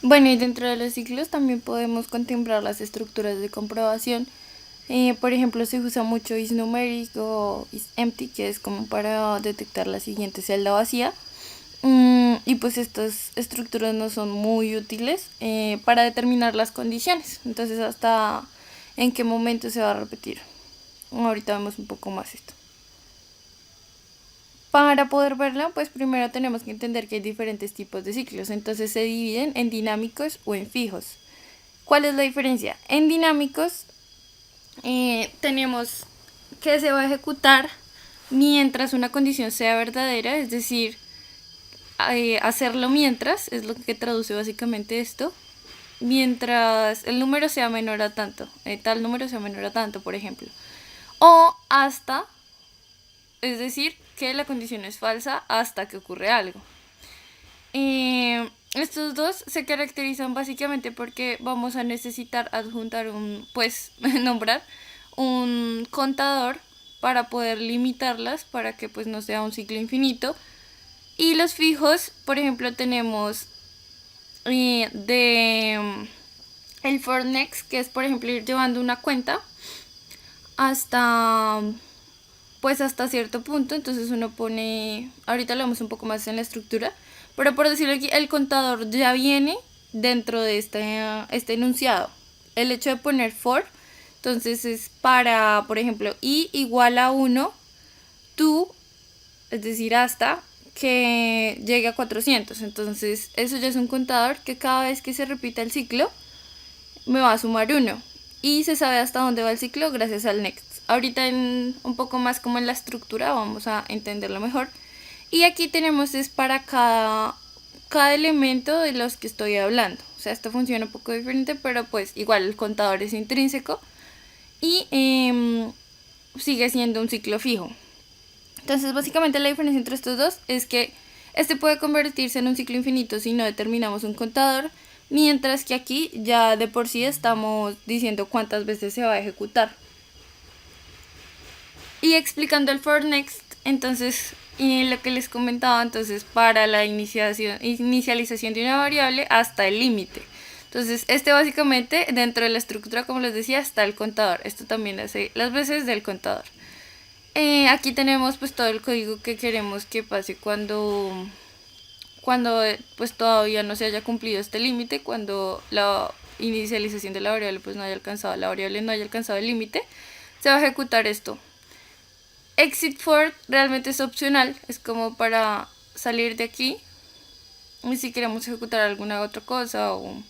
Bueno, y dentro de los ciclos también podemos contemplar las estructuras de comprobación. Por ejemplo, se usa mucho isNumeric o isEmpty, que es como para detectar la siguiente celda vacía. Y pues estas estructuras no son muy útiles para determinar las condiciones. Entonces, hasta en qué momento se va a repetir. Ahorita vemos un poco más esto. Para poder verlo, pues primero tenemos que entender que hay diferentes tipos de ciclos. Entonces se dividen en dinámicos o en fijos. ¿Cuál es la diferencia? En dinámicos tenemos que se va a ejecutar mientras una condición sea verdadera, es decir, hacerlo mientras, es lo que traduce básicamente esto, mientras el número sea menor a tanto, tal número sea menor a tanto, por ejemplo, o hasta, es decir, que la condición es falsa hasta que ocurre algo. Estos dos se caracterizan básicamente porque vamos a necesitar adjuntar nombrar un contador para poder limitarlas, para que pues no sea un ciclo infinito. Y los fijos, por ejemplo, tenemos el for next, que es por ejemplo ir llevando una cuenta hasta hasta cierto punto. Entonces uno pone, ahorita lo vemos un poco más en la estructura, pero por decirlo aquí, el contador ya viene dentro de este enunciado. El hecho de poner for, entonces es para, por ejemplo, i igual a 1, tú, es decir, hasta que llegue a 400. Entonces eso ya es un contador que cada vez que se repita el ciclo me va a sumar 1. Y se sabe hasta dónde va el ciclo gracias al next. Ahorita un poco más como en la estructura vamos a entenderlo mejor. Y aquí tenemos es para cada elemento de los que estoy hablando. O sea, esto funciona un poco diferente, pero pues igual el contador es intrínseco y sigue siendo un ciclo fijo. Entonces básicamente la diferencia entre estos dos es que este puede convertirse en un ciclo infinito si no determinamos un contador, mientras que aquí ya de por sí estamos diciendo cuántas veces se va a ejecutar. Y explicando el for next, entonces lo que les comentaba, entonces para la inicialización de una variable hasta el límite. Entonces básicamente dentro de la estructura, como les decía, está el contador. Esto también hace las veces del contador. Aquí tenemos pues todo el código que queremos que pase cuando pues todavía no se haya cumplido este límite, cuando la inicialización de la variable pues no haya alcanzado, la variable no haya alcanzado el límite, se va a ejecutar esto. Exit for realmente es opcional, es como para salir de aquí, y si queremos ejecutar alguna otra cosa o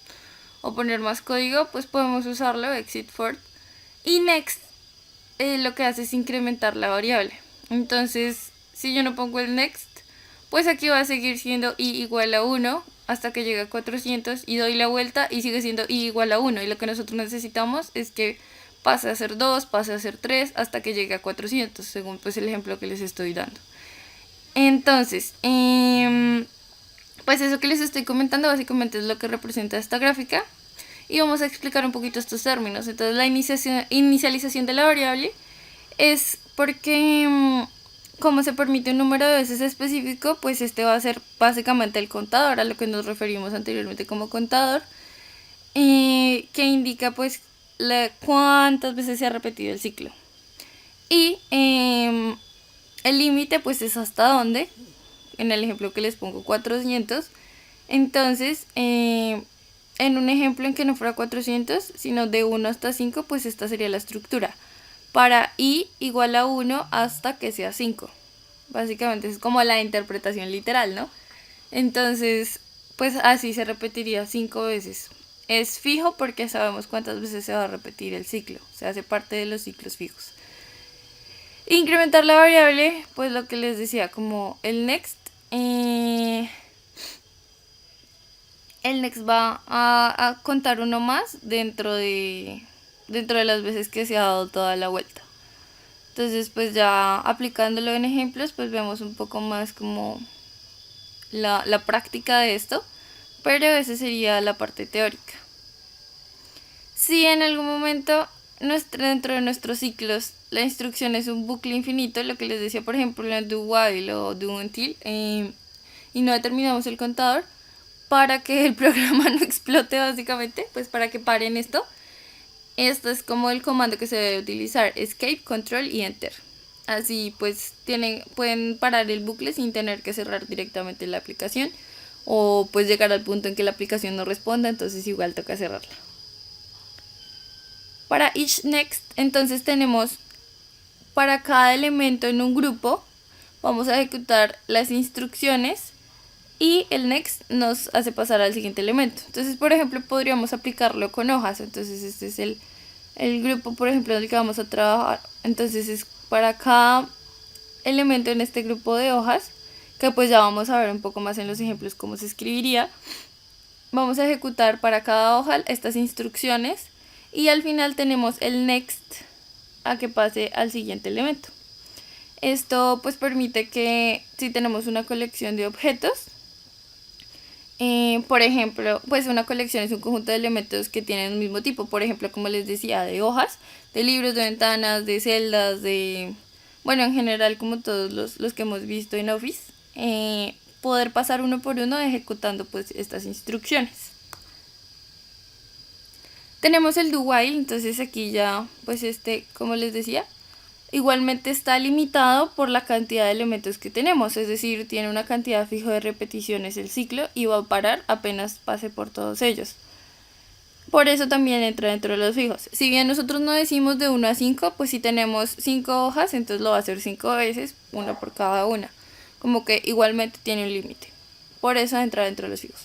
poner más código, pues podemos usarlo, exit for. Y next lo que hace es incrementar la variable. Entonces, si yo no pongo el next, pues aquí va a seguir siendo i igual a 1 hasta que llegue a 400 y doy la vuelta y sigue siendo i igual a 1. Y lo que nosotros necesitamos es que pase a ser 2, pase a ser 3 hasta que llegue a 400, según pues el ejemplo que les estoy dando. Entonces, pues eso que les estoy comentando básicamente es lo que representa esta gráfica. Y vamos a explicar un poquito estos términos. Entonces la inicialización de la variable es porque como se permite un número de veces específico, pues este va a ser básicamente el contador, a lo que nos referimos anteriormente como contador, que indica pues cuántas veces se ha repetido el ciclo. Y el límite pues es hasta dónde, en el ejemplo que les pongo 400. Entonces en un ejemplo en que no fuera 400, sino de 1 hasta 5, pues esta sería la estructura. Para i igual a 1 hasta que sea 5. Básicamente es como la interpretación literal, ¿no? Entonces, pues así se repetiría 5 veces. Es fijo porque sabemos cuántas veces se va a repetir el ciclo. Se hace parte de los ciclos fijos. Incrementar la variable, pues lo que les decía, como el next. El next va a contar uno más dentro de las veces que se ha dado toda la vuelta. Entonces pues ya aplicándolo en ejemplos pues vemos un poco más como la práctica de esto, pero esa sería la parte teórica. Si en algún momento dentro de nuestros ciclos la instrucción es un bucle infinito, lo que les decía por ejemplo en do while o do until, y no determinamos el contador, para que el programa no explote básicamente, pues para que paren esto. Esto es como el comando que se debe utilizar: escape, control y enter. Así pues pueden parar el bucle sin tener que cerrar directamente la aplicación, o pues llegar al punto en que la aplicación no responda, entonces igual toca cerrarla. Para each next, entonces tenemos para cada elemento en un grupo, vamos a ejecutar las instrucciones y el next nos hace pasar al siguiente elemento. Entonces, por ejemplo, podríamos aplicarlo con hojas. Entonces este es el grupo, por ejemplo, en el que vamos a trabajar. Entonces es para cada elemento en este grupo de hojas, que pues ya vamos a ver un poco más en los ejemplos cómo se escribiría. Vamos a ejecutar para cada hoja estas instrucciones y al final tenemos el next a que pase al siguiente elemento. Esto pues permite que si tenemos una colección de objetos, por ejemplo, pues una colección es un conjunto de elementos que tienen el mismo tipo, por ejemplo, como les decía, de hojas, de libros, de ventanas, de celdas, bueno, en general como todos los que hemos visto en Office, poder pasar uno por uno ejecutando pues estas instrucciones. Tenemos el do while, entonces aquí ya pues como les decía, igualmente está limitado por la cantidad de elementos que tenemos, es decir, tiene una cantidad fija de repeticiones el ciclo y va a parar apenas pase por todos ellos. Por eso también entra dentro de los fijos. Si bien nosotros no decimos de 1 a 5, pues si tenemos 5 hojas, entonces lo va a hacer 5 veces, una por cada una. Como que igualmente tiene un límite. Por eso entra dentro de los fijos.